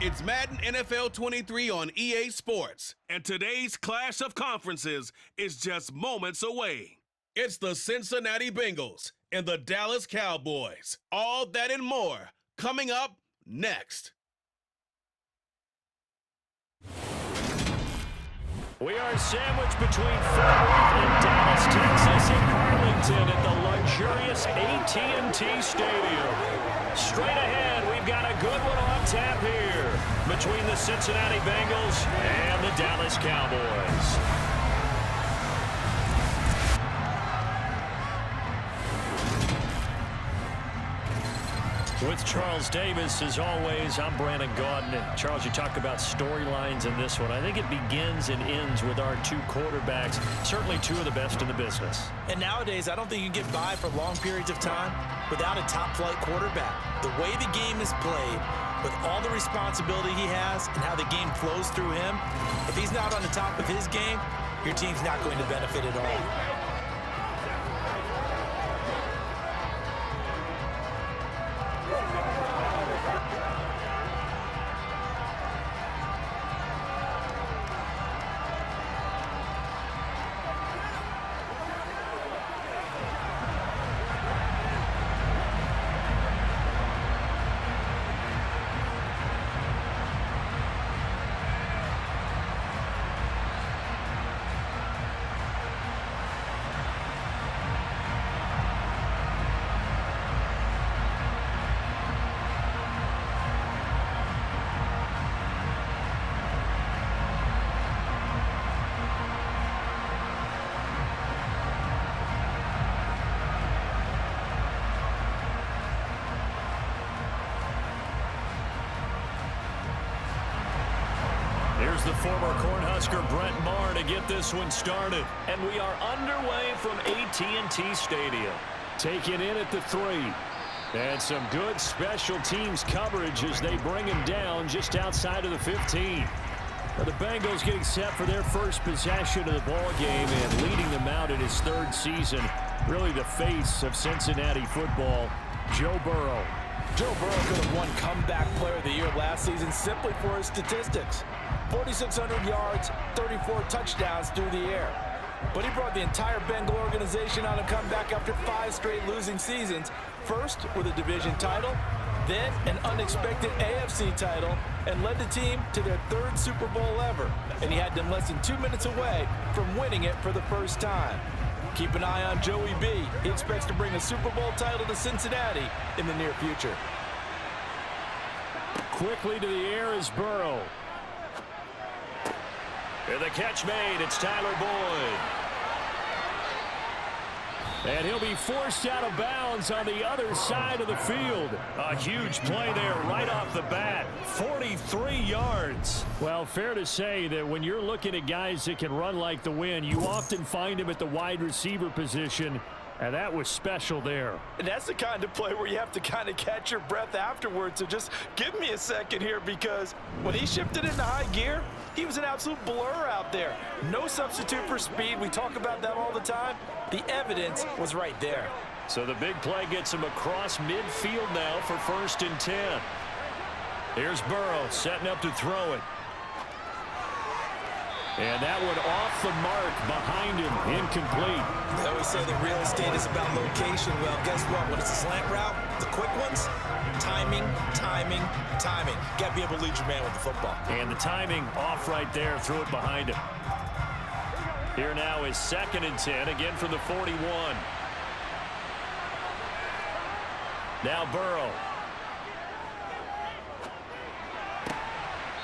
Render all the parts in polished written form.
It's Madden NFL 23 on EA Sports, and today's clash of conferences is just moments away. It's the Cincinnati Bengals and the Dallas Cowboys. All that and more coming up next. We are sandwiched between Fort Worth and Dallas, Texas, in Arlington at the luxurious AT&T Stadium. Straight ahead, we've got a good one on tap here between the Cincinnati Bengals and the Dallas Cowboys. With Charles Davis, as always, I'm Brandon Gaudin. And Charles, you talk about storylines in this one. I think it begins and ends with our two quarterbacks, certainly two of the best in the business. And nowadays, I don't think you can get by for long periods of time without a top-flight quarterback. The way the game is played, with all the responsibility he has and how the game flows through him, if he's not on the top of his game, your team's not going to benefit at all. Here's the former Cornhusker Brent Maher to get this one started. And we are underway from AT&T Stadium. Taken in at the 3. And some good special teams coverage as they bring him down just outside of the 15. Now the Bengals getting set for their first possession of the ball game and leading them out in his third season. Really the face of Cincinnati football, Joe Burrow. Joe Burrow could have won Comeback Player of the Year last season simply for his statistics. 4,600 yards, 34 touchdowns through the air. But he brought the entire Bengal organization on a comeback after 5 straight losing seasons. First with a division title, then an unexpected AFC title, and led the team to their 3rd Super Bowl ever. And he had them less than 2 minutes away from winning it for the first time. Keep an eye on Joey B. He expects to bring a Super Bowl title to Cincinnati in the near future. Quickly to the air is Burrow. And the catch made, it's Tyler Boyd. And he'll be forced out of bounds on the other side of the field. A huge play there right off the bat. 43 yards. Well, fair to say that when you're looking at guys that can run like the wind, you often find them at the wide receiver position. And that was special there. And that's the kind of play where you have to kind of catch your breath afterwards. So just give me a second here, because when he shifted into high gear, he was an absolute blur out there. No substitute for speed. We talk about that all the time. The evidence was right there. So the big play gets him across midfield now for 1st and 10. Here's Burrow setting up to throw it. And that one off the mark behind him, incomplete. They always say the real estate is about location. Well, guess what? When it's a slant route, the quick ones, timing, timing, timing. Got to be able to lead your man with the football. And the timing off right there, threw it behind him. Here now is 2nd and 10, again from the 41. Now Burrow.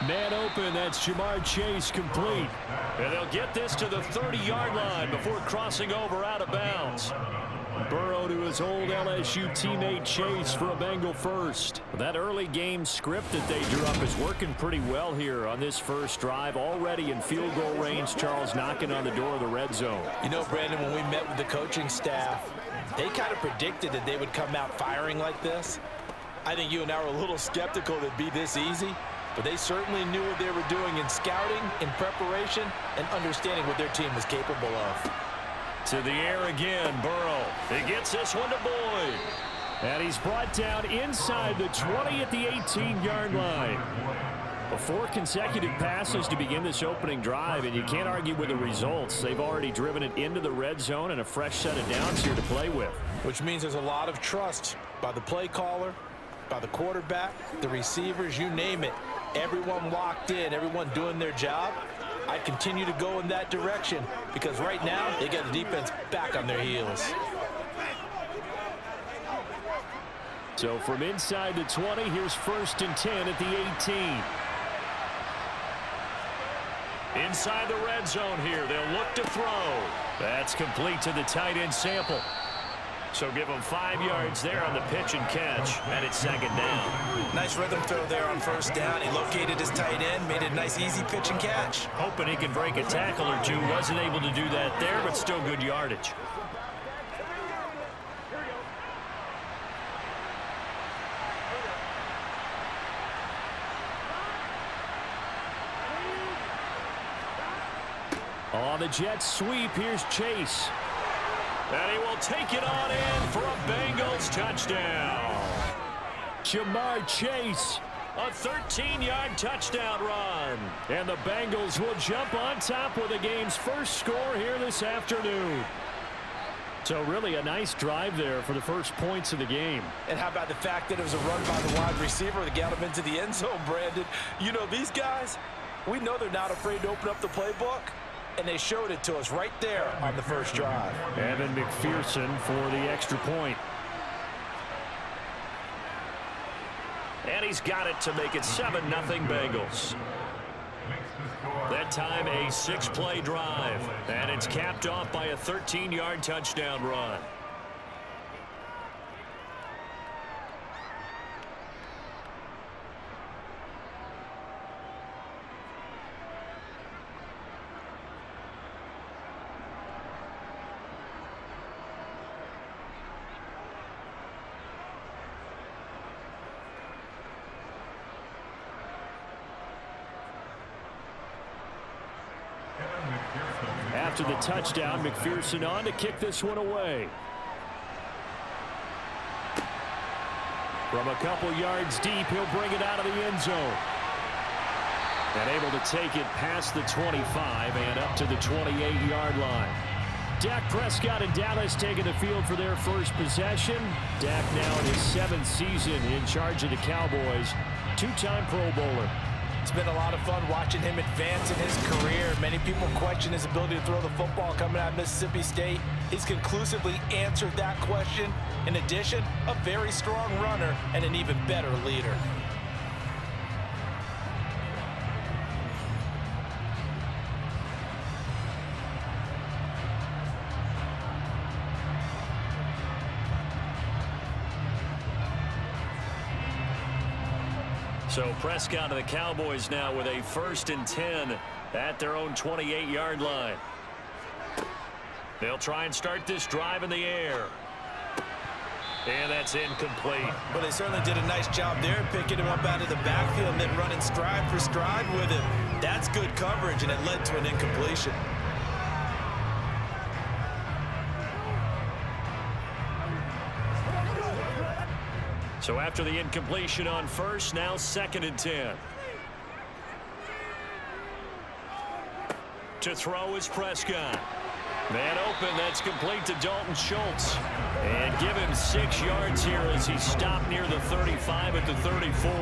Man open, that's Jamar Chase complete. And they'll get this to the 30-yard line before crossing over out of bounds. Burrow to his old LSU teammate Chase for a Bengal first. That early game script that they drew up is working pretty well here on this first drive. Already in field goal range, Charles knocking on the door of the red zone. You know, Brandon, when we met with the coaching staff, they kind of predicted that they would come out firing like this. I think you and I were a little skeptical that it'd be this easy. But they certainly knew what they were doing in scouting, in preparation, and understanding what their team was capable of. To the air again, Burrow. He gets this one to Boyd. And he's brought down inside the 20 at the 18-yard line. Well, 4 consecutive passes to begin this opening drive, and you can't argue with the results. They've already driven it into the red zone and a fresh set of downs here to play with. Which means there's a lot of trust by the play caller, by the quarterback, the receivers, you name it. Everyone locked in, everyone doing their job. I continue to go in that direction because right now they got the defense back on their heels. So from inside the 20, here's 1st and 10 at the 18. Inside the red zone here, they'll look to throw. That's complete to the tight end Sample. So give him 5 yards there on the pitch and catch, and it's 2nd down. Nice rhythm throw there on 1st down. He located his tight end, made it a nice easy pitch and catch. Hoping he can break a tackle or two. Wasn't able to do that there, but still good yardage. On the Jets sweep, here's Chase. And he will take it on in for a Bengals touchdown. Jamar Chase, a 13-yard touchdown run. And the Bengals will jump on top with the game's first score here this afternoon. So really a nice drive there for the first points of the game. And how about the fact that it was a run by the wide receiver that got him into the end zone, Brandon? You know, these guys, we know they're not afraid to open up the playbook. And they showed it to us right there on the first drive. Evan McPherson for the extra point. And he's got it to make it 7-0 Bengals. That time a 6-play drive. And it's capped off by a 13-yard touchdown run. After the touchdown, McPherson on to kick this one away. From a couple yards deep, he'll bring it out of the end zone. And able to take it past the 25 and up to the 28-yard line. Dak Prescott and Dallas taking the field for their first possession. Dak now in his 7th season in charge of the Cowboys. 2-time Pro Bowler. It's been a lot of fun watching him advance in his career. Many people question his ability to throw the football coming out of Mississippi State. He's conclusively answered that question. In addition, a very strong runner and an even better leader. So Prescott of the Cowboys now with a 1st and 10 at their own 28-yard line. They'll try and start this drive in the air. And that's incomplete. But they certainly did a nice job there, picking him up out of the backfield and then running stride for stride with him. That's good coverage, and it led to an incompletion. So after the incompletion on 1st, now 2nd and 10. To throw is Prescott. Man open, that's complete to Dalton Schultz. And give him 6 yards here as he stopped near the 35 at the 34.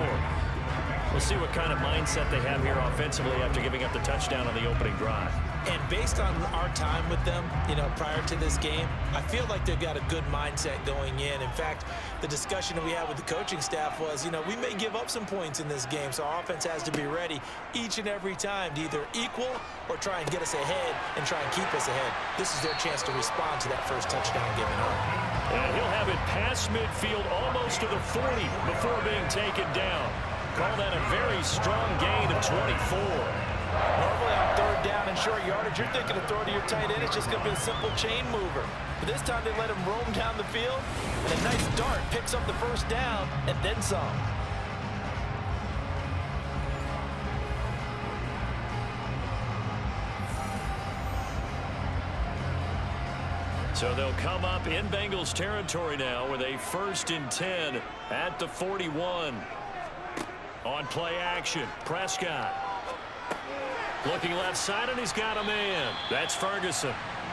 We'll see what kind of mindset they have here offensively after giving up the touchdown on the opening drive. And based on our time with them, you know, prior to this game, I feel like they've got a good mindset going in. In fact, the discussion that we had with the coaching staff was, you know, we may give up some points in this game, so our offense has to be ready each and every time to either equal or try and get us ahead and try and keep us ahead. This is their chance to respond to that first touchdown given up. And he'll have it past midfield almost to the 40 before being taken down. Call that a very strong gain of 24. Normally on 3rd down and short yardage, you're thinking of throwing to your tight end. It's just going to be a simple chain mover. But this time they let him roam down the field, and a nice dart picks up the 1st down and then some. So they'll come up in Bengals territory now with a 1st and 10 at the 41. On play action, Prescott. Looking left side, and he's got a man. That's Ferguson.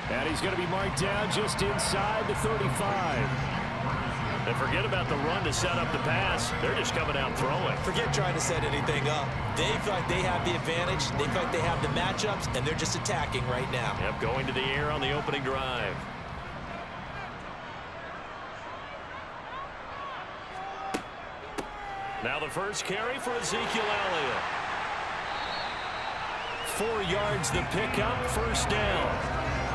And he's going to be marked down just inside the 35. And forget about the run to set up the pass. They're just coming out throwing. Forget trying to set anything up. They feel like they have the advantage. They feel like they have the matchups, and they're just attacking right now. Yep, going to the air on the opening drive. Now the first carry for Ezekiel Elliott. 4 yards the pickup, first down.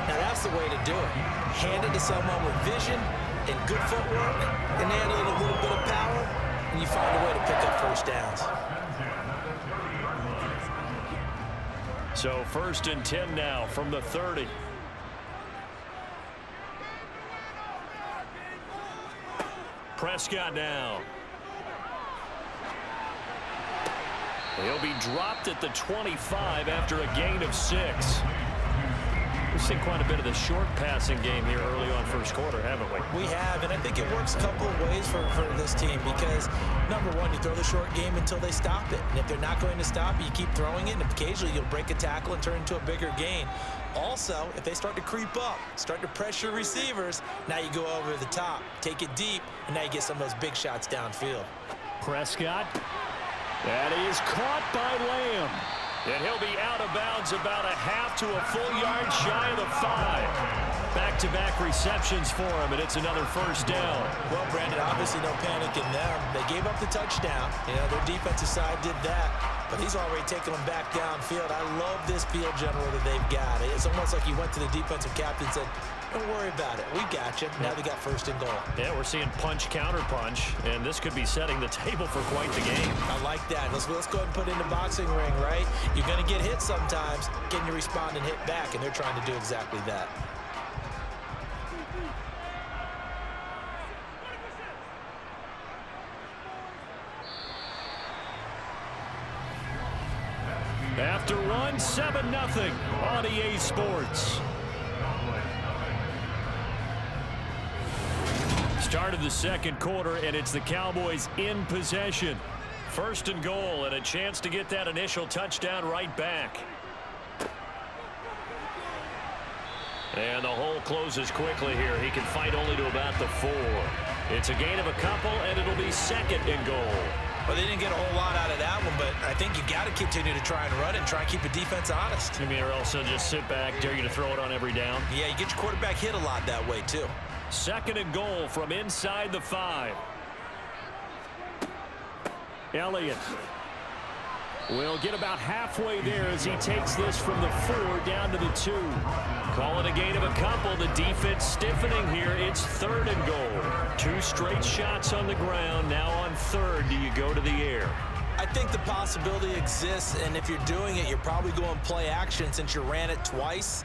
Now that's the way to do it. Hand it to someone with vision and good footwork, and add in a little bit of power, and you find a way to pick up first downs. So 1st and 10 now from the 30. Prescott now. He'll be dropped at the 25 after a gain of 6. We've seen quite a bit of the short passing game here early on first quarter, haven't we? We have, and I think it works a couple of ways for this team because, number one, you throw the short game until they stop it. And if they're not going to stop it, you keep throwing it, and occasionally you'll break a tackle and turn into a bigger gain. Also, if they start to creep up, start to pressure receivers, now you go over the top, take it deep, and now you get some of those big shots downfield. Prescott. That is caught by Lamb. And he'll be out of bounds about a half to a full yard shy of the 5. Back-to-back receptions for him, and it's another first down. Well, Brandon, obviously no panic in them. They gave up the touchdown. You know, their defensive side did that. But he's already taking them back downfield. I love this field general that they've got. It's almost like he went to the defensive captain and said, don't worry about it. We got you. Now they got 1st and goal. Yeah, we're seeing punch, counter punch, and this could be setting the table for quite the game. I like that. Let's go ahead and put it in the boxing ring, right? You're going to get hit sometimes. Can you respond and hit back? And they're trying to do exactly that. After one, 7-0 on EA Sports. Start of the second quarter, and it's the Cowboys in possession. 1st and goal, and a chance to get that initial touchdown right back. And the hole closes quickly here. He can fight only to about the 4. It's a gain of a couple, and it'll be 2nd and goal. Well, they didn't get a whole lot out of that one, but I think you got to continue to try and run and try and keep the defense honest. You mean, or also just sit back, dare you to throw it on every down? Yeah, you get your quarterback hit a lot that way, too. 2nd and goal from inside the 5. Elliott will get about halfway there as he takes this from the 4 down to the 2. Call it a gain of a couple. The defense stiffening here. It's 3rd and goal. 2 straight shots on the ground. Now on 3rd, do you go to the air? I think the possibility exists, and if you're doing it, you're probably going play action since you ran it twice.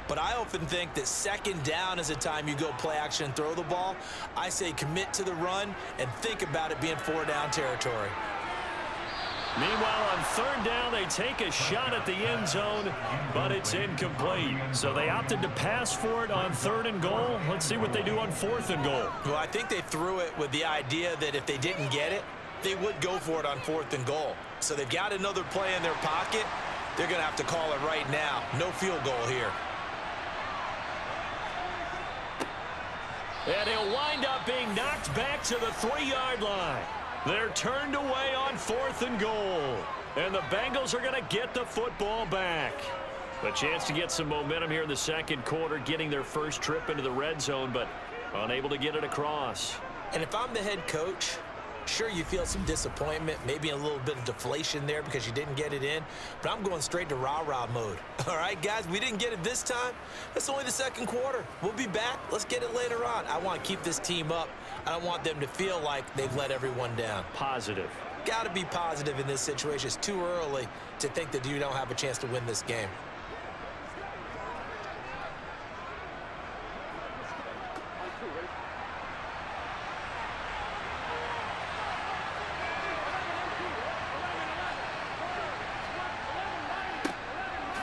But I often think that 2nd down is the time you go play action and throw the ball. I say commit to the run and think about it being 4 down territory. Meanwhile, on 3rd down, they take a shot at the end zone, but it's incomplete. So they opted to pass for it on 3rd and goal. Let's see what they do on 4th and goal. Well, I think they threw it with the idea that if they didn't get it, they would go for it on 4th and goal. So they've got another play in their pocket. They're going to have to call it right now. No field goal here. And he'll wind up being knocked back to the 3-yard line. They're turned away on 4th and goal. And the Bengals are going to get the football back. A chance to get some momentum here in the second quarter, getting their first trip into the red zone, but unable to get it across. And if I'm the head coach, sure, you feel some disappointment, maybe a little bit of deflation there because you didn't get it in, but I'm going straight to rah-rah mode. All right, guys, we didn't get it this time. It's only the second quarter. We'll be back. Let's get it later on. I want to keep this team up. I don't want them to feel like they've let everyone down. Positive. Got to be positive in this situation. It's too early to think that you don't have a chance to win this game.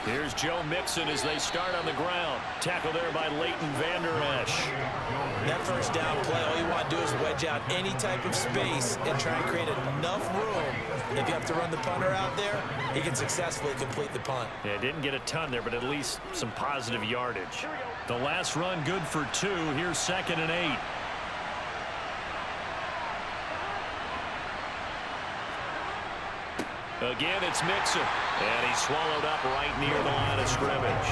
Here's Joe Mixon as they start on the ground. Tackle there by Leighton Vander Esch. That first down play, all you want to do is wedge out any type of space and try and create enough room. If you have to run the punter out there, he can successfully complete the punt. Yeah, didn't get a ton there, but at least some positive yardage. The last run good for 2. Here's 2nd and 8. Again, it's Mixon. And he's swallowed up right near the line of scrimmage.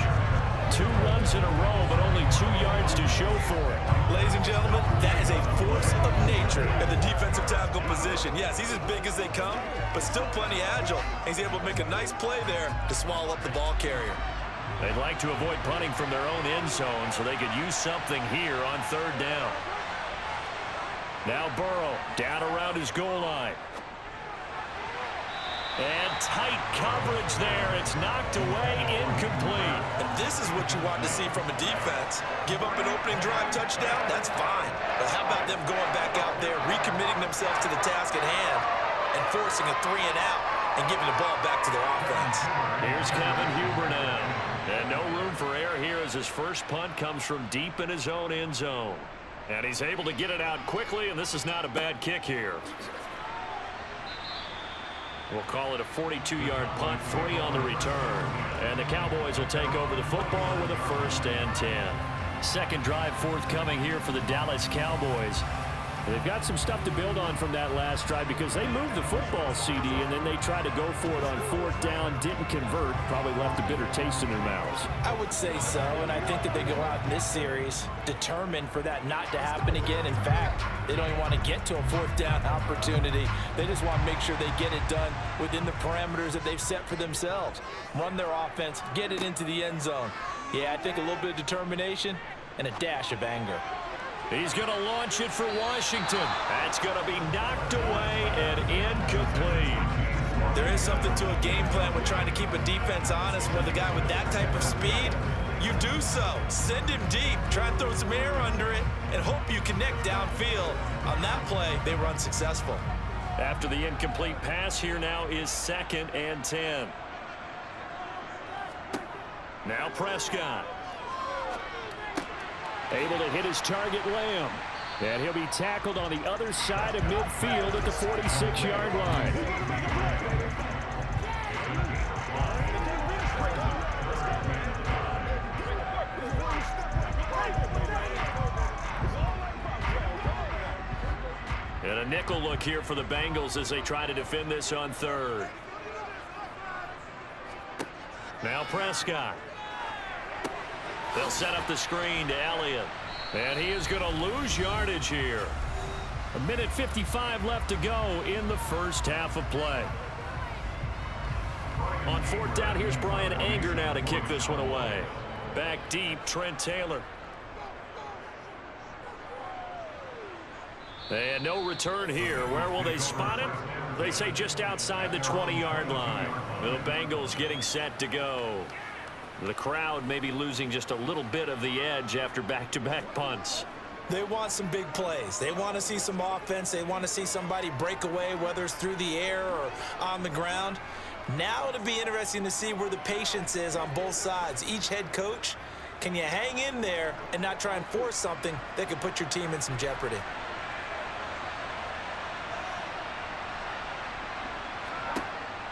2 runs in a row, but only 2 yards to show for it. Ladies and gentlemen, that is a force of nature in the defensive tackle position. Yes, he's as big as they come, but still plenty agile. He's able to make a nice play there to swallow up the ball carrier. They'd like to avoid punting from their own end zone so they could use something here on 3rd down. Now Burrow down around his goal line. And tight coverage there. It's knocked away, incomplete. And this is what you want to see from a defense. Give up an opening drive touchdown, that's fine. But how about them going back out there, recommitting themselves to the task at hand, and forcing a 3 and out, and giving the ball back to their offense. Here's Kevin Huber now. And no room for error here as his first punt comes from deep in his own end zone. And he's able to get it out quickly, and this is not a bad kick here. We'll call it a 42-yard punt, 3 on the return. And the Cowboys will take over the football with a 1st and 10. Second drive forthcoming here for the Dallas Cowboys. They've got some stuff to build on from that last drive because they moved the football, CD, and then they tried to go for it on 4th down, didn't convert, probably left a bitter taste in their mouths. I would say so, and I think that they go out in this series determined for that not to happen again. In fact, they don't even want to get to a 4th down opportunity. They just want to make sure they get it done within the parameters that they've set for themselves. Run their offense, get it into the end zone. Yeah, I think a little bit of determination and a dash of anger. He's going to launch it for Washington. That's going to be knocked away and incomplete. There is something to a game plan with trying to keep a defense honest with a guy with that type of speed. You do so. Send him deep. Try and throw some air under it and hope you connect downfield. On that play, they were unsuccessful. After the incomplete pass, here now is 2nd and 10. Now Prescott. Able to hit his target, Lamb. And he'll be tackled on the other side of midfield at the 46-yard line. And a nickel look here for the Bengals as they try to defend this on 3rd. Now Prescott. They'll set up the screen to Elliott. And he is going to lose yardage here. 1:55 left to go in the first half of play. On 4th down, here's Brian Anger now to kick this one away. Back deep, Trent Taylor. And no return here. Where will they spot it? They say just outside the 20-yard line. The Bengals getting set to go. The crowd may be losing just a little bit of the edge after back-to-back punts. They want some big plays. They want to see some offense. They want to see somebody break away, whether it's through the air or on the ground. Now it'll be interesting to see where the patience is on both sides. Each head coach, can you hang in there and not try and force something that could put your team in some jeopardy?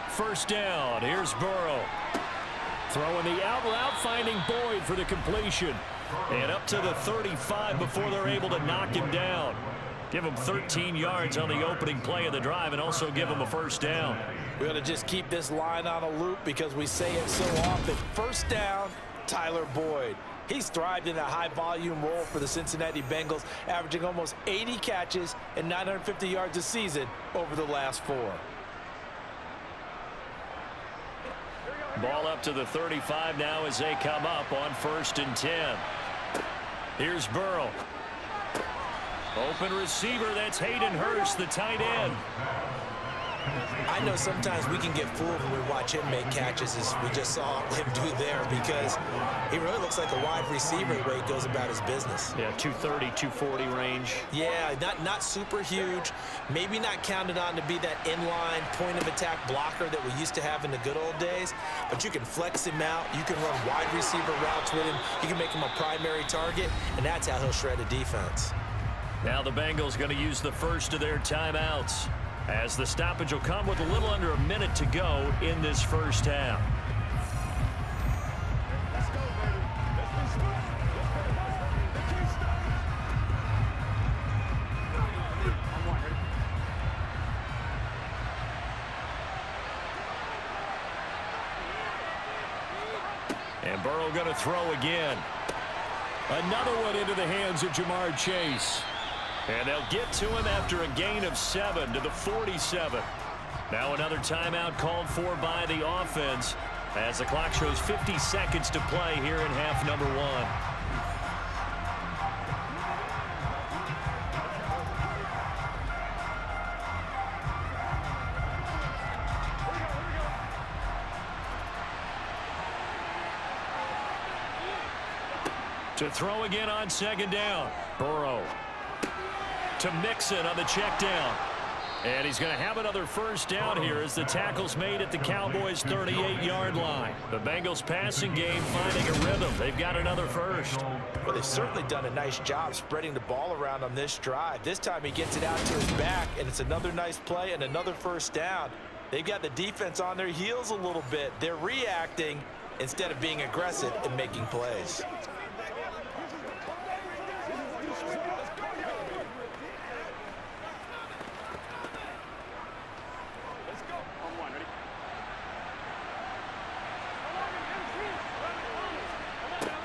First down. Here's Burrow. Throwing the out route, finding Boyd for the completion. And up to the 35 before they're able to knock him down. Give him 13 yards on the opening play of the drive and also give him a first down. We ought to just keep this line on a loop because we say it so often. First down, Tyler Boyd. He's thrived in a high-volume role for the Cincinnati Bengals, averaging almost 80 catches and 950 yards a season over the last 4. Ball up to the 35 now as they come up on 1st and 10. Here's Burrow. Open receiver, that's Hayden Hurst, the tight end. I know sometimes we can get fooled when we watch him make catches, as we just saw him do there, because he really looks like a wide receiver the way he goes about his business. Yeah, 230, 240 range. Yeah, not super huge. Maybe not counted on to be that inline point-of-attack blocker that we used to have in the good old days, but you can flex him out. You can run wide receiver routes with him. You can make him a primary target, and that's how he'll shred a defense. Now the Bengals going to use the first of their timeouts, as the stoppage will come with a little under a minute to go in this first half. And Burrow going to throw again. Another one into the hands of Jamar Chase. And they'll get to him after a gain of 7 to the 47. Now another timeout called for by the offense as the clock shows 50 seconds to play here in half number 1. To throw again on second down. Burrow to Mixon on the check down. And he's going to have another first down here as the tackle's made at the Cowboys' 38-yard line. The Bengals passing game finding a rhythm. They've got another first. Well, they've certainly done a nice job spreading the ball around on this drive. This time he gets it out to his back, and it's another nice play and another first down. They've got the defense on their heels a little bit. They're reacting instead of being aggressive and making plays.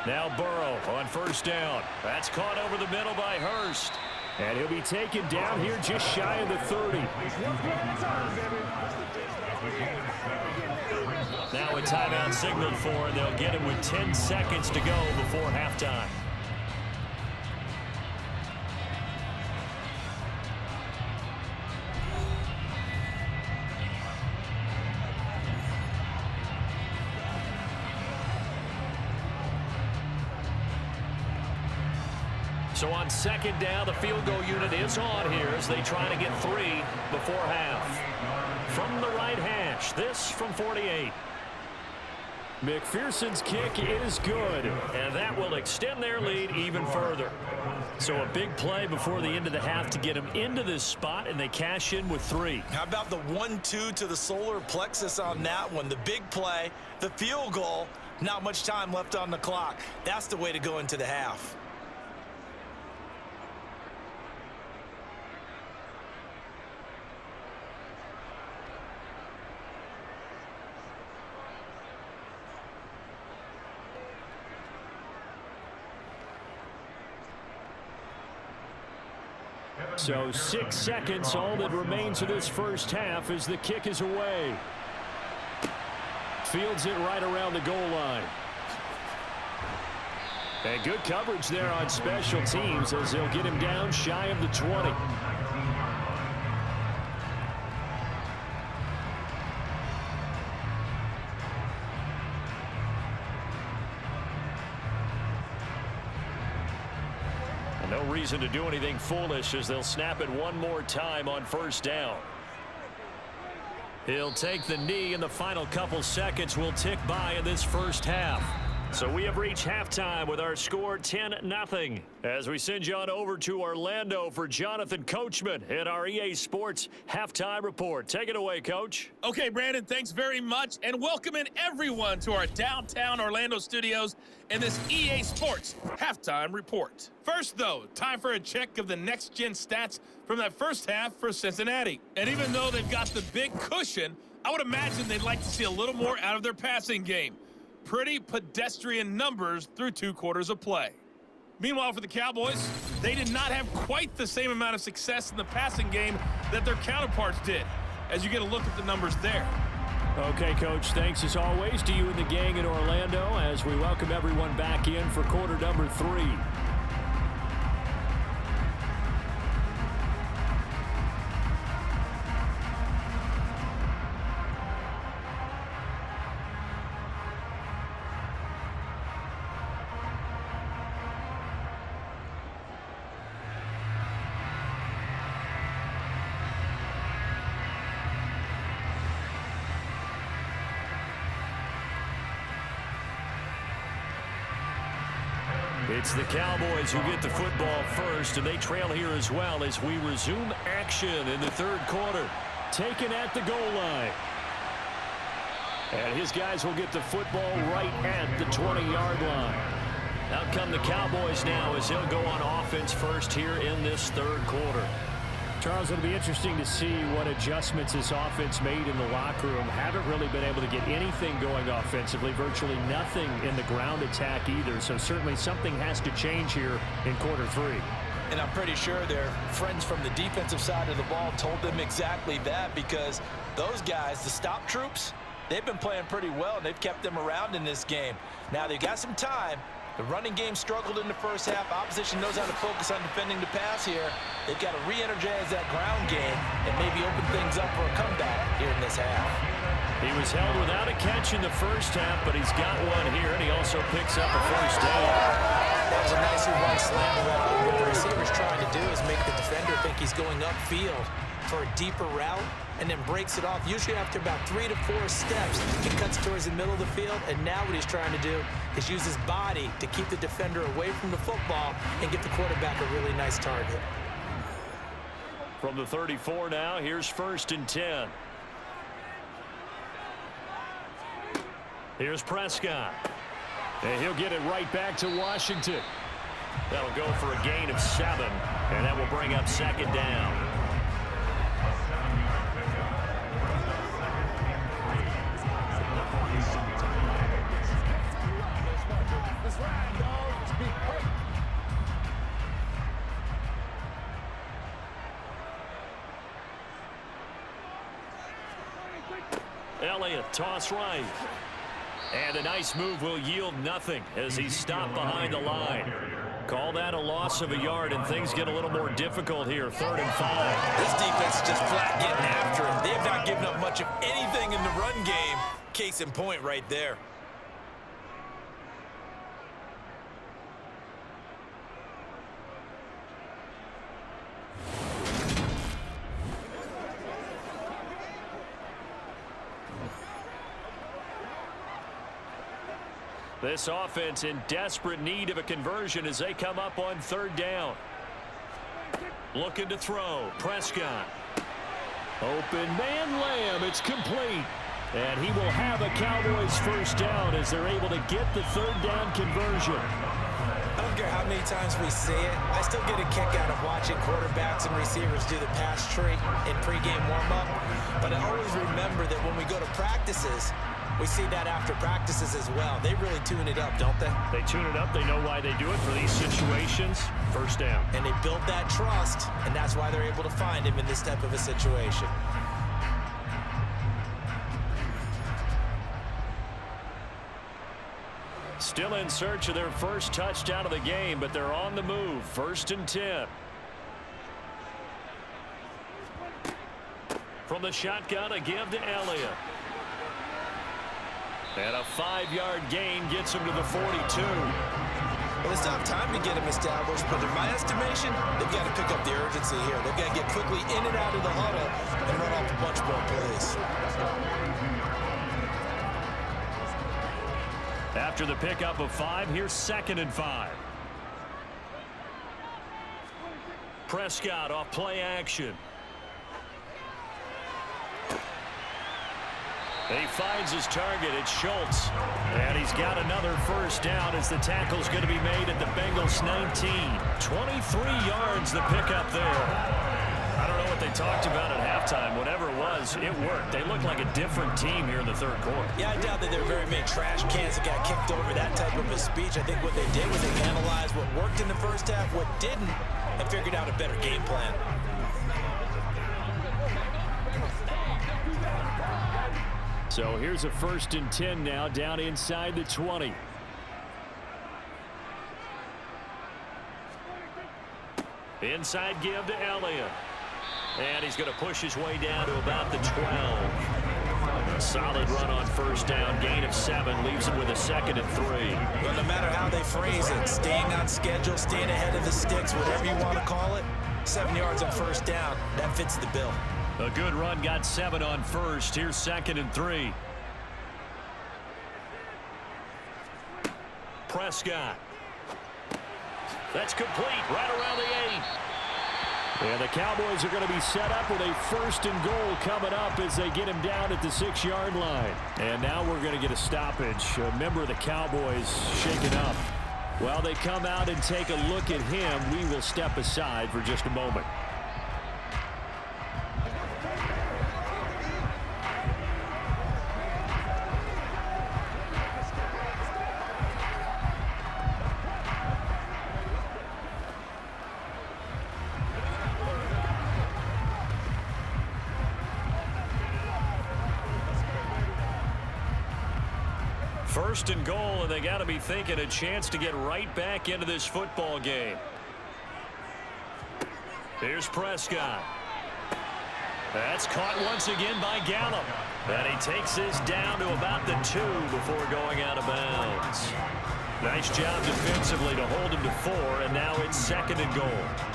Now Burrow on first down. That's caught over the middle by Hurst. And he'll be taken down here just shy of the 30. Now a timeout signaled for, and they'll get him with 10 seconds to go before halftime. So on second down, the field goal unit is on here as they try to get 3 before half. From the right hash, this from 48. McPherson's kick is good, and that will extend their lead even further. So a big play before the end of the half to get them into this spot, and they cash in with 3. How about the 1-2 to the solar plexus on that one? The big play, the field goal, not much time left on the clock. That's the way to go into the half. So 6 seconds, all that remains of this first half as the kick is away. Fields it right around the goal line. And good coverage there on special teams as they'll get him down shy of the 20. No reason to do anything foolish as they'll snap it one more time on first down. He'll take the knee, and the final couple seconds will tick by in this first half. So we have reached halftime with our score 10-0. As we send you on over to Orlando for Jonathan Coachman in our EA Sports Halftime Report. Take it away, Coach. Okay, Brandon, thanks very much, and welcome in everyone to our downtown Orlando studios in this EA Sports Halftime Report. First, though, time for a check of the next-gen stats from that first half for Cincinnati. And even though they've got the big cushion, I would imagine they'd like to see a little more out of their passing game. Pretty pedestrian numbers through 2 quarters of play. Meanwhile, for the Cowboys, they did not have quite the same amount of success in the passing game that their counterparts did, as you get a look at the numbers there. Okay, Coach, thanks as always to you and the gang in Orlando as we welcome everyone back in for quarter number 3. It's the Cowboys who get the football first, and they trail here as well as we resume action in the third quarter. Taken at the goal line. And his guys will get the football right at the 20-yard line. Out come the Cowboys now as he'll go on offense first here in this third quarter. Charles, it'll be interesting to see what adjustments this offense made in the locker room. Haven't really been able to get anything going offensively, virtually nothing in the ground attack either. So certainly something has to change here in quarter three. And I'm pretty sure their friends from the defensive side of the ball told them exactly that, because those guys, the stop troops, they've been playing pretty well, and they've kept them around in this game. Now they've got some time. The running game struggled in the first half. Opposition knows how to focus on defending the pass here. They've got to re-energize that ground game and maybe open things up for a comeback here in this half. He was held without a catch in the first half, but he's got one here, and he also picks up a first down. That was a nicely run slam route. What the receiver's trying to do is make the defender think he's going upfield for a deeper route, and then breaks it off. Usually after about 3 to 4 steps, he cuts towards the middle of the field, and now what he's trying to do is use his body to keep the defender away from the football and get the quarterback a really nice target. From the 34 now, here's 1st and 10. Here's Prescott. And he'll get it right back to Washington. That'll go for a gain of 7, and that will bring up 2nd down. Elliott, toss right. And a nice move will yield nothing as he's stopped behind the line. Call that a loss of a yard, and things get a little more difficult here. 3rd and 5. This defense is just flat getting after him. They have not given up much of anything in the run game. Case in point right there. This offense in desperate need of a conversion as they come up on 3rd down. Looking to throw. Prescott. Open man Lamb. It's complete. And he will have a Cowboys first down as they're able to get the 3rd down conversion. I don't care how many times we say it, I still get a kick out of watching quarterbacks and receivers do the pass tree in pregame warm-up. But I always remember that when we go to practices, we see that after practices as well. They really tune it up, don't they? They tune it up. They know why they do it for these situations. First down. And they build that trust, and that's why they're able to find him in this type of a situation. Still in search of their first touchdown of the game, but they're on the move. 1st and 10. From the shotgun, a give to Elliott. And a 5-yard gain gets him to the 42. Well, it's not time to get him established, but in my estimation, they've got to pick up the urgency here. They've got to get quickly in and out of the huddle and run off a bunch more plays. After the pickup of 5, here's 2nd and 5. Prescott off play action. He finds his target. It's Schultz. And he's got another first down as the tackle's going to be made at the Bengals 19. 23 yards the pickup there. I don't know what they talked about at halftime. Whatever it was, it worked. They looked like a different team here in the 3rd quarter. Yeah, I doubt that there were very many trash cans that got kicked over that type of a speech. I think what they did was they analyzed what worked in the first half, what didn't, and figured out a better game plan. So here's a 1st and 10 now down inside the 20. Inside give to Elliott. And he's going to push his way down to about the 12. Solid run on first down. Gain of 7 leaves him with a 2nd and 3. Well, no matter how they phrase it, staying on schedule, staying ahead of the sticks, whatever you want to call it, 7 yards on first down, that fits the bill. A good run, got 7 on first. Here's 2nd and 3. Prescott. That's complete right around the 8. And the Cowboys are going to be set up with a 1st and goal coming up as they get him down at the 6-yard line. And now we're going to get a stoppage. A member of the Cowboys shaken up. While they come out and take a look at him, we will step aside for just a moment. First and goal, and they got to be thinking a chance to get right back into this football game. Here's Prescott. That's caught once again by Gallup. And he takes this down to about the 2 before going out of bounds. Nice job defensively to hold him to 4, and now it's 2nd and goal.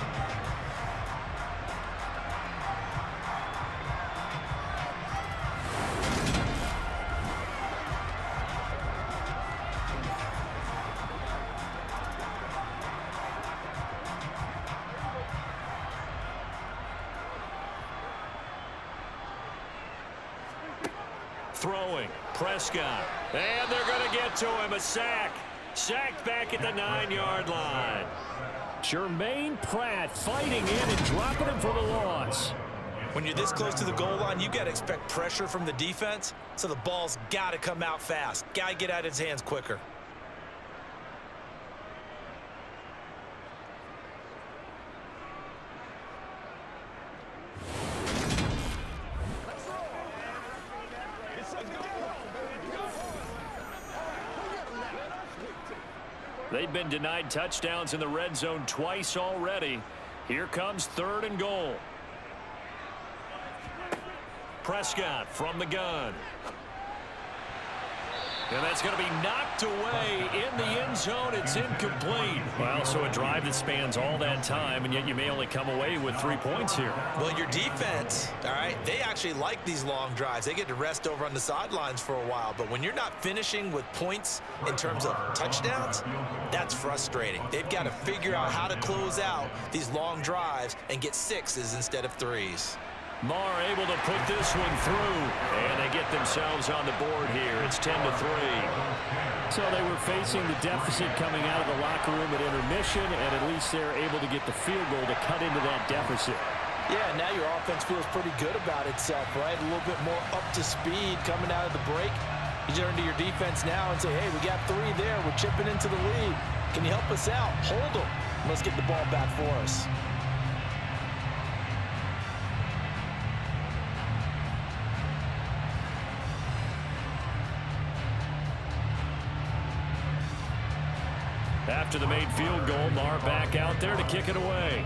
Throwing, Prescott, and they're going to get to him, a sack. Sacked back at the 9-yard line. Jermaine Pratt fighting in and dropping him for the loss. When you're this close to the goal line, you got to expect pressure from the defense, so the ball's got to come out fast. Got to get out of his hands quicker. They've been denied touchdowns in the red zone twice already. Here comes 3rd and goal. Prescott from the gun. And that's going to be knocked away in the end zone. It's incomplete. Well, so a drive that spans all that time, and yet you may only come away with 3 points here. Well, your defense, all right, they actually like these long drives. They get to rest over on the sidelines for a while. But when you're not finishing with points in terms of touchdowns, that's frustrating. They've got to figure out how to close out these long drives and get 6s instead of 3s. Marr able to put this one through, and they get themselves on the board here. It's 10-3. So they were facing the deficit coming out of the locker room at intermission, and at least they're able to get the field goal to cut into that deficit. Yeah, now your offense feels pretty good about itself, right? A little bit more up to speed coming out of the break. You turn to your defense now and say, hey, we got 3 there. We're chipping into the lead. Can you help us out? Hold them. Let's get the ball back for us. After the made field goal, Marr back out there to kick it away.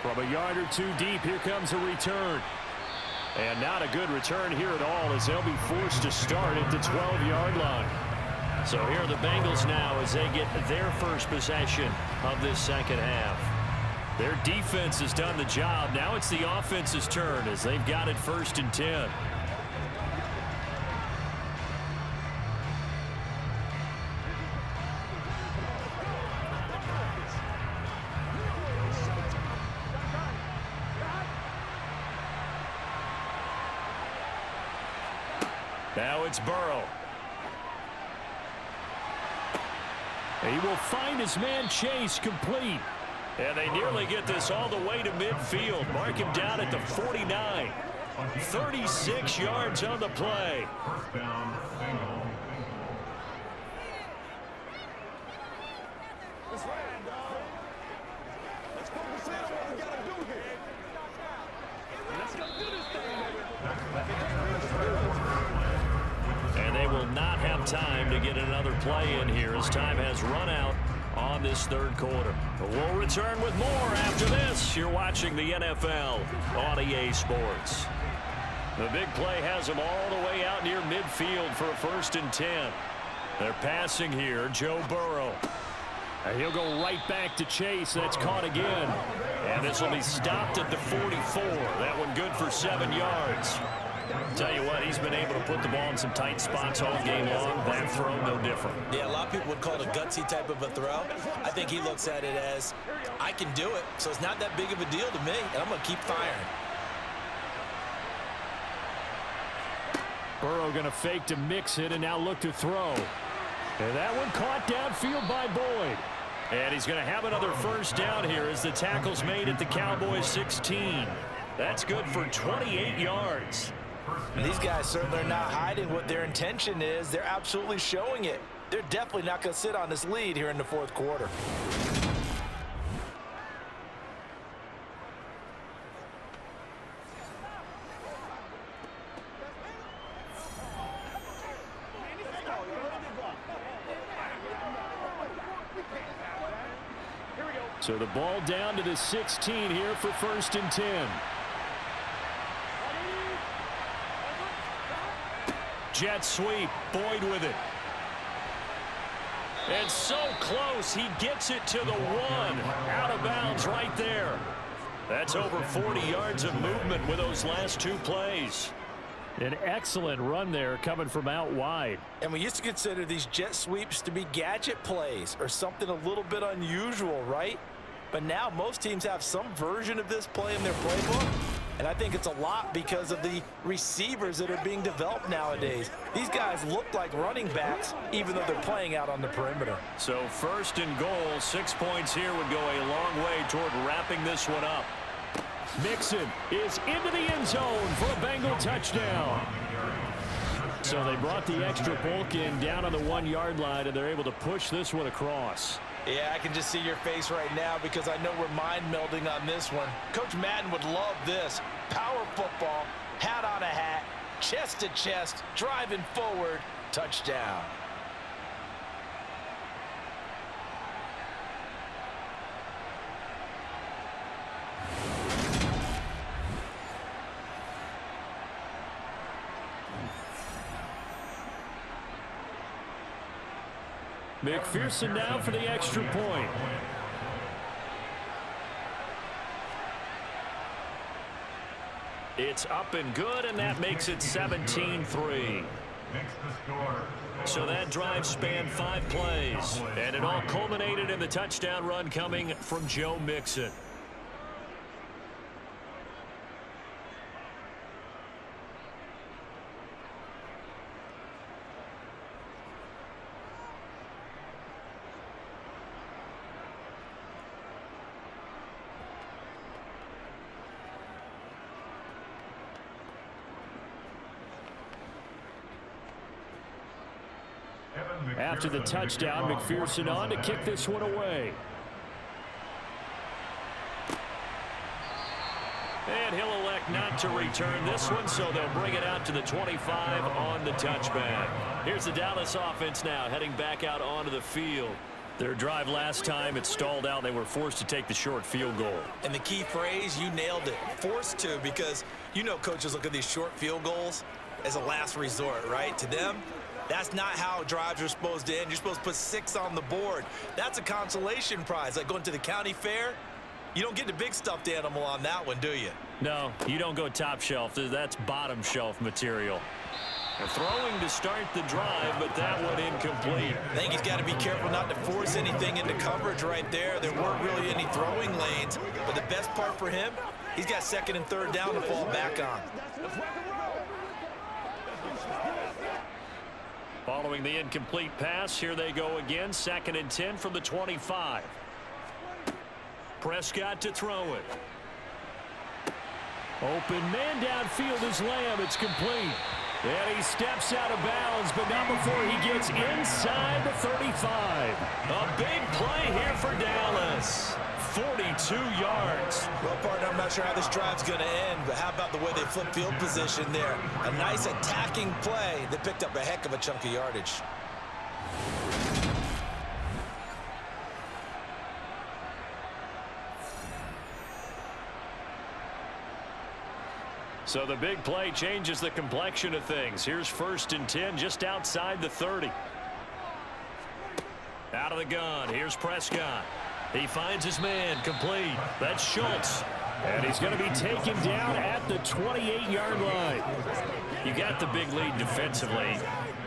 From a yard or 2 deep, here comes a return. And not a good return here at all, as they'll be forced to start at the 12-yard line. So here are the Bengals now as they get their first possession of this second half. Their defense has done the job. Now it's the offense's turn as they've got it 1st and 10. Now it's Burrow. He will find his man Chase complete. And they nearly get this all the way to midfield. Mark him down at the 49. 36 yards on the play. And they will not have time to get another play in here as time has run out on this 3rd quarter. We'll return with more after this. You're watching the NFL on EA Sports. The big play has them all the way out near midfield for a 1st and 10. They're passing here, Joe Burrow. And he'll go right back to Chase. That's caught again. And this will be stopped at the 44. That one good for 7 yards. Tell you what, he's been able to put the ball in some tight spots all game long. That throw, no different. Yeah, a lot of people would call it a gutsy type of a throw. I think he looks at it as, I can do it, so it's not that big of a deal to me, and I'm going to keep firing. Burrow going to fake to mix it and now look to throw. And that one caught downfield by Boyd. And he's going to have another first down here as the tackle's made at the Cowboys 16. That's good for 28 yards. These guys certainly are not hiding what their intention is. They're absolutely showing it. They're definitely not going to sit on this lead here in the fourth quarter. So the ball down to the 16 here for 1st and 10. Jet sweep, Boyd with it. And so close, he gets it to the 1. Out of bounds right there. That's over 40 yards of movement with those last 2 plays. An excellent run there coming from out wide. And we used to consider these jet sweeps to be gadget plays or something a little bit unusual, right? But now most teams have some version of this play in their playbook. And I think it's a lot because of the receivers that are being developed nowadays. These guys look like running backs, even though they're playing out on the perimeter. So 1st and goal, 6 points here would go a long way toward wrapping this one up. Mixon is into the end zone for a Bengal touchdown. So they brought the extra bulk in down on the 1-yard line, and they're able to push this one across. Yeah, I can just see your face right now because I know we're mind melding on this one. Coach Madden would love this. Power football, hat on a hat, chest to chest, driving forward, touchdown. McPherson now for the extra point. It's up and good, and that makes it 17-3. So that drive spanned 5 plays, and it all culminated in the touchdown run coming from Joe Mixon. After the touchdown, McPherson on to kick this one away. And he'll elect not to return this one, so they'll bring it out to the 25 on the touchback. Here's the Dallas offense now heading back out onto the field. Their drive last time, it stalled out. They were forced to take the short field goal. And the key phrase, you nailed it, forced to, because you know coaches look at these short field goals as a last resort, right? To them, that's not how drives are supposed to end. You're supposed to put 6 on the board. That's a consolation prize. Like going to the county fair, you don't get the big stuffed animal on that one, do you? No, you don't go top shelf. That's bottom shelf material. They're throwing to start the drive, but that one incomplete. I think he's got to be careful not to force anything into coverage right there. There weren't really any throwing lanes, but the best part for him, he's got 2nd and 3rd down to fall back on. Following the incomplete pass, here they go again. 2nd and 10 from the 25. Prescott to throw it. Open man downfield is Lamb. It's complete. And he steps out of bounds, but not before he gets inside the 35. A big play here for Dallas. 42 yards. Well, partner, I'm not sure how this drive's going to end, but how about the way they flip field position there? A nice attacking play that picked up a heck of a chunk of yardage. So the big play changes the complexion of things. Here's 1st and 10 just outside the 30. Out of the gun. Here's Prescott. He finds his man complete. That's Schultz. And he's going to be taken down at the 28-yard line. You got the big lead defensively.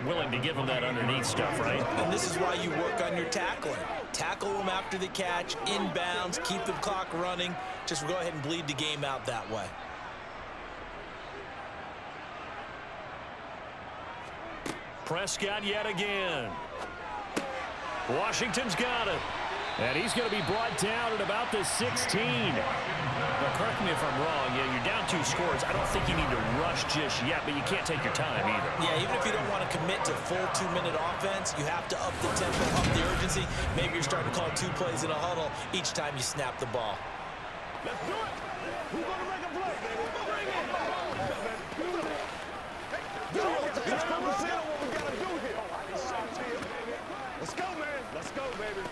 Willing to give them that underneath stuff, right? And this is why you work on your tackling. Tackle them after the catch, inbounds, keep the clock running. Just go ahead and bleed the game out that way. Prescott yet again. Washington's got it. And he's going to be brought down at about the 16. Now, correct me if I'm wrong. Yeah, you're down 2 scores. I don't think you need to rush just yet, but you can't take your time either. Yeah, even if you don't want to commit to full 2-minute offense, you have to up the tempo, up the urgency. Maybe you're starting to call 2 plays in a huddle each time you snap the ball. Let's do it. Who's going to make a play? Bring it. Let's focus in on what we got to do here. Let's go, man. Let's go, baby.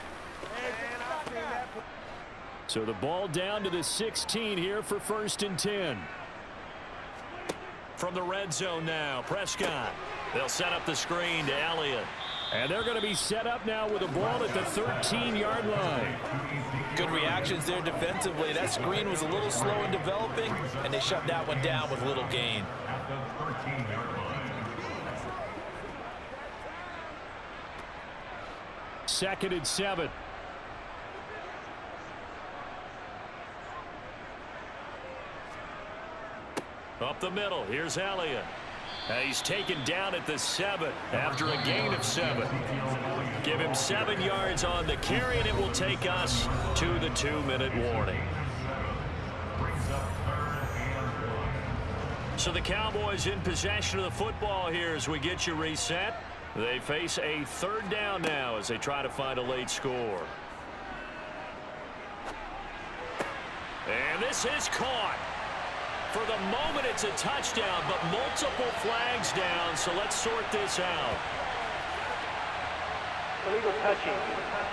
So the ball down to the 16 here for 1st and 10. From the red zone now, Prescott. They'll set up the screen to Elliott. And they're going to be set up now with a ball at the 13-yard line. Good reactions there defensively. That screen was a little slow in developing, and they shut that one down with little gain. Second and 7. Up the middle, here's Elliott. He's taken down at the 7 after a gain of 7. Give him 7 yards on the carry, and it will take us to the 2-minute warning. So the Cowboys in possession of the football here as we get you reset. They face a 3rd down now as they try to find a late score. And this is caught. For the moment, it's a touchdown, but multiple flags down, so let's sort this out. Illegal touching.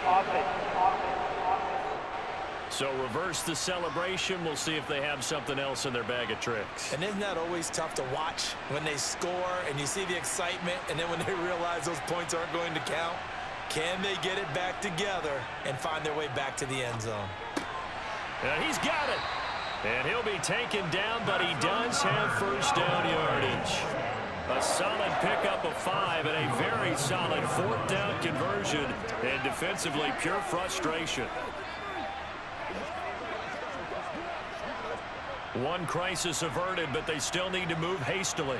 Offense. So reverse the celebration. We'll see if they have something else in their bag of tricks. And isn't that always tough to watch when they score and you see the excitement, and then when they realize those points aren't going to count? Can they get it back together and find their way back to the end zone? And he's got it. And he'll be taken down, but he does have 1st down yardage. A solid pickup of 5 and a very solid 4th down conversion. And defensively, pure frustration. One crisis averted, but they still need to move hastily.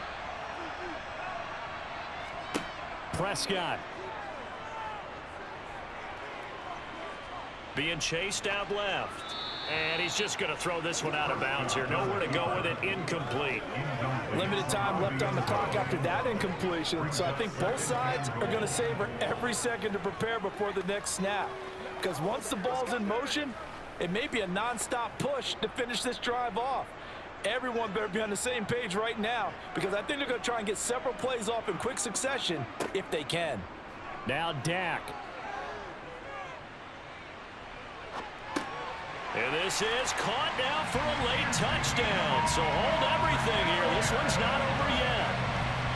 Prescott. Being chased out left. And he's just going to throw this one out of bounds here. Nowhere to go with it. Incomplete. Limited time left on the clock after that incompletion. So I think both sides are going to savor every second to prepare before the next snap. Because once the ball's in motion, it may be a nonstop push to finish this drive off. Everyone better be on the same page right now, because I think they're going to try and get several plays off in quick succession if they can. Now Dak. And this is caught now for a late touchdown. So hold everything here. This one's not over yet.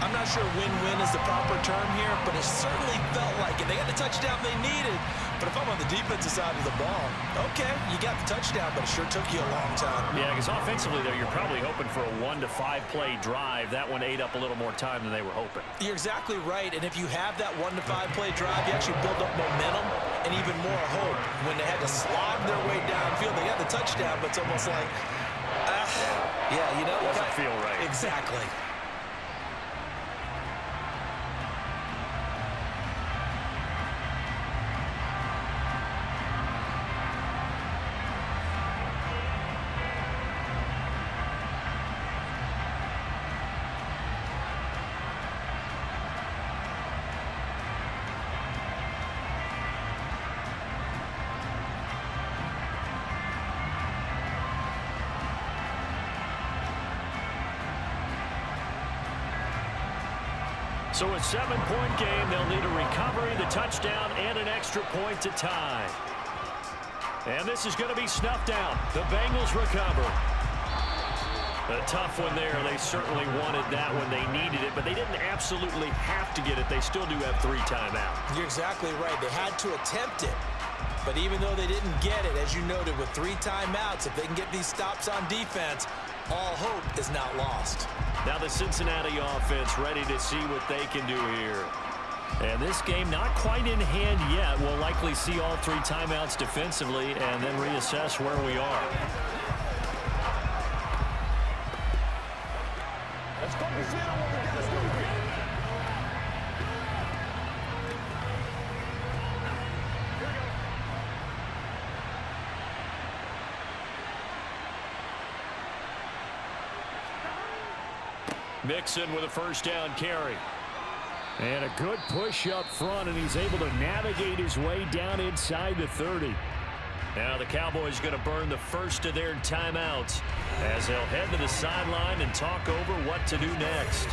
I'm not sure win-win is the proper term here, but it certainly felt like it. They got the touchdown they needed. But if I'm on the defensive side of the ball, okay, you got the touchdown, but it sure took you a long time. Yeah, because offensively, though, you're probably hoping for a 1 to 5 play drive. That one ate up a little more time than they were hoping. You're exactly right. And if you have that 1 to 5 play drive, you actually build up momentum and even more hope. When they had to slog their way downfield, they got the touchdown, but it's almost like, yeah, you know. Doesn't feel right. Exactly. So a 7-point game. They'll need a recovery, the touchdown, and an extra point to tie. And this is going to be snuffed out. The Bengals recover. A tough one there. They certainly wanted that when they needed it, but they didn't absolutely have to get it. They still do have 3 timeouts. You're exactly right. They had to attempt it, But even though they didn't get it, as you noted, with 3 timeouts, if they can get these stops on defense, all hope is not lost. Now the Cincinnati offense ready to see what they can do here. And this game not quite in hand yet. We'll likely see all 3 timeouts defensively and then reassess where we are. Let's focus in on what we got to do here. Mixon with a first down carry. And a good push up front, and he's able to navigate his way down inside the 30. Now the Cowboys going to burn the first of their timeouts as they'll head to the sideline and talk over what to do next.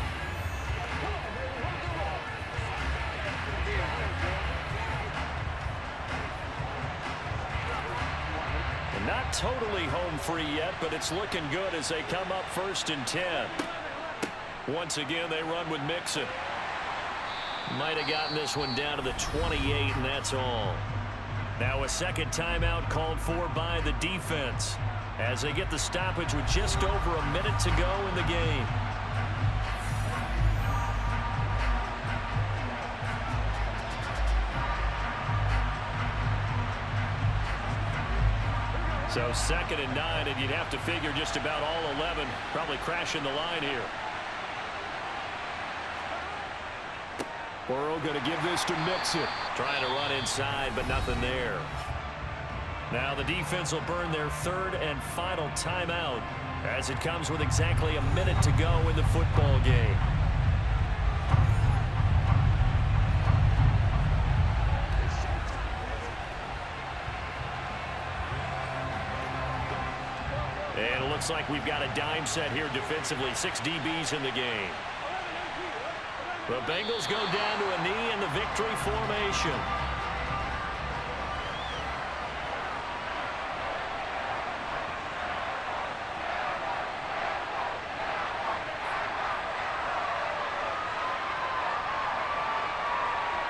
And not totally home free yet, but it's looking good as they come up 1st and 10. Once again, they run with Mixon. Might have gotten this one down to the 28, and that's all. Now a second timeout called for by the defense as they get the stoppage with just over a minute to go in the game. So 2nd and 9, and you'd have to figure just about all 11 probably crashing the line here. Burrow going to give this to Mixon. Trying to run inside, but nothing there. Now the defense will burn their 3rd and final timeout as it comes with exactly a minute to go in the football game. And it looks like we've got a dime set here defensively. 6 DBs in the game. The Bengals go down to a knee in the victory formation.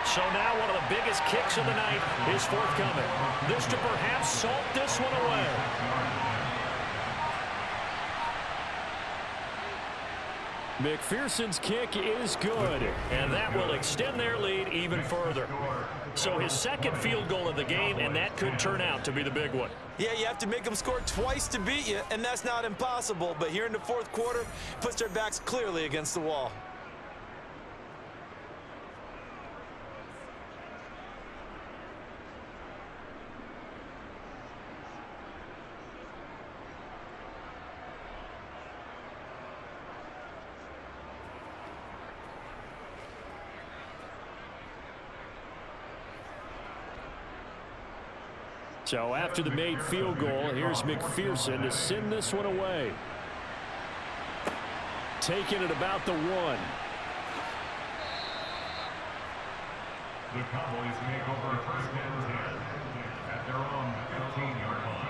So now one of the biggest kicks of the night is forthcoming. This to perhaps salt this one away. McPherson's kick is good, and that will extend their lead even further. So his 2nd field goal of the game, and that could turn out to be the big one. Yeah, you have to make them score twice to beat you, and that's not impossible. But here in the 4th quarter, puts their backs clearly against the wall. So after the made field goal, here's McPherson to send this one away. Taking it about the 1. The Cowboys make over 1st and 10 at their own 15-yard line.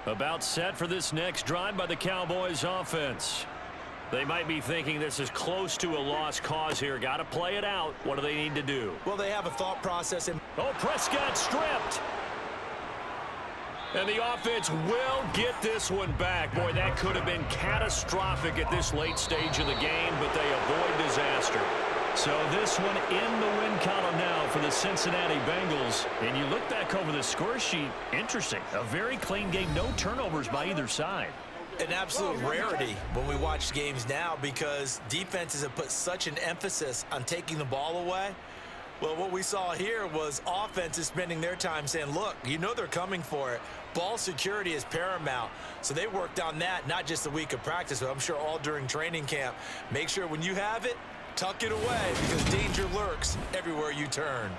About set for this next drive by the Cowboys offense. They might be thinking this is close to a lost cause here. Got to play it out. What do they need to do? Well, they have a thought process. Oh, Prescott stripped. And the offense will get this one back. Boy, that could have been catastrophic at this late stage of the game, but they avoid disaster. So this one in the win column now for the Cincinnati Bengals. And you look back over the score sheet, interesting. A very clean game, no turnovers by either side. An absolute rarity when we watch games now because defenses have put such an emphasis on taking the ball away. Well, what we saw here was offenses spending their time saying, look, you know they're coming for it. Ball security is paramount. So they worked on that, not just a week of practice, but I'm sure all during training camp. Make sure when you have it, tuck it away because danger lurks everywhere you turn.